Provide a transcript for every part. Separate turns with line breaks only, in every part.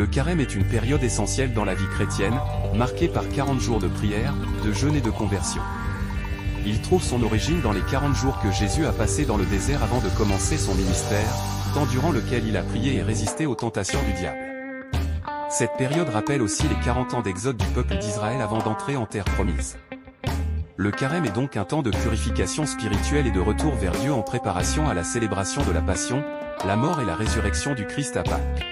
Le carême est une période essentielle dans la vie chrétienne, marquée par 40 jours de prière, de jeûne et de conversion. Il trouve son origine dans les 40 jours que Jésus a passés dans le désert avant de commencer son ministère, temps durant lequel il a prié et résisté aux tentations du diable. Cette période rappelle aussi les 40 ans d'exode du peuple d'Israël avant d'entrer en terre promise. Le carême est donc un temps de purification spirituelle et de retour vers Dieu en préparation à la célébration de la Passion, la mort et la résurrection du Christ à Pâques.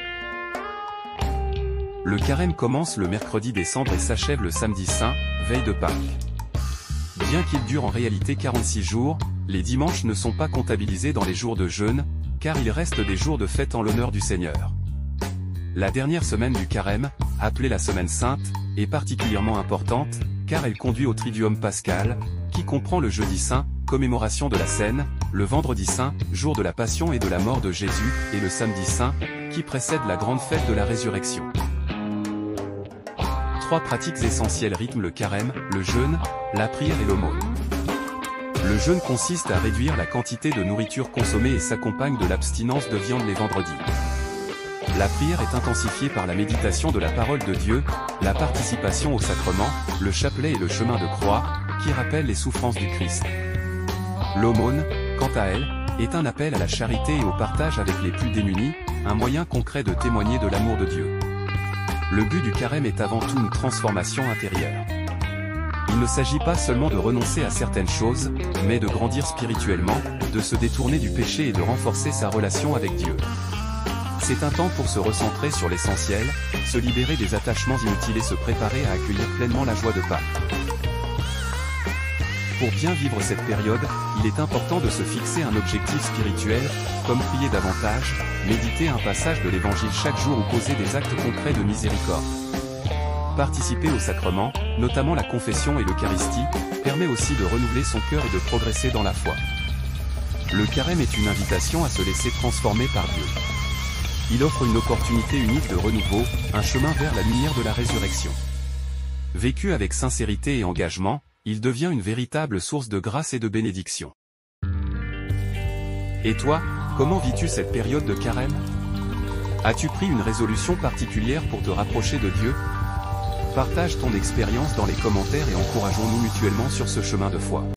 Le carême commence le mercredi des Cendres et s'achève le samedi saint, veille de Pâques. Bien qu'il dure en réalité 46 jours, les dimanches ne sont pas comptabilisés dans les jours de jeûne, car il reste des jours de fête en l'honneur du Seigneur. La dernière semaine du carême, appelée la Semaine Sainte, est particulièrement importante, car elle conduit au Triduum pascal, qui comprend le jeudi saint, commémoration de la Cène, le vendredi saint, jour de la Passion et de la mort de Jésus, et le samedi saint, qui précède la grande fête de la résurrection. Trois pratiques essentielles rythment le carême, le jeûne, la prière et l'aumône. Le jeûne consiste à réduire la quantité de nourriture consommée et s'accompagne de l'abstinence de viande les vendredis. La prière est intensifiée par la méditation de la parole de Dieu, la participation au sacrement, le chapelet et le chemin de croix, qui rappellent les souffrances du Christ. L'aumône, quant à elle, est un appel à la charité et au partage avec les plus démunis, un moyen concret de témoigner de l'amour de Dieu. Le but du carême est avant tout une transformation intérieure. Il ne s'agit pas seulement de renoncer à certaines choses, mais de grandir spirituellement, de se détourner du péché et de renforcer sa relation avec Dieu. C'est un temps pour se recentrer sur l'essentiel, se libérer des attachements inutiles et se préparer à accueillir pleinement la joie de Pâques. Pour bien vivre cette période, il est important de se fixer un objectif spirituel, comme prier davantage, méditer un passage de l'Évangile chaque jour ou poser des actes concrets de miséricorde. Participer au sacrement, notamment la confession et l'Eucharistie, permet aussi de renouveler son cœur et de progresser dans la foi. Le carême est une invitation à se laisser transformer par Dieu. Il offre une opportunité unique de renouveau, un chemin vers la lumière de la résurrection. Vécu avec sincérité et engagement, il devient une véritable source de grâce et de bénédiction. Et toi, comment vis-tu cette période de carême? As-tu pris une résolution particulière pour te rapprocher de Dieu? Partage ton expérience dans les commentaires et encourageons-nous mutuellement sur ce chemin de foi.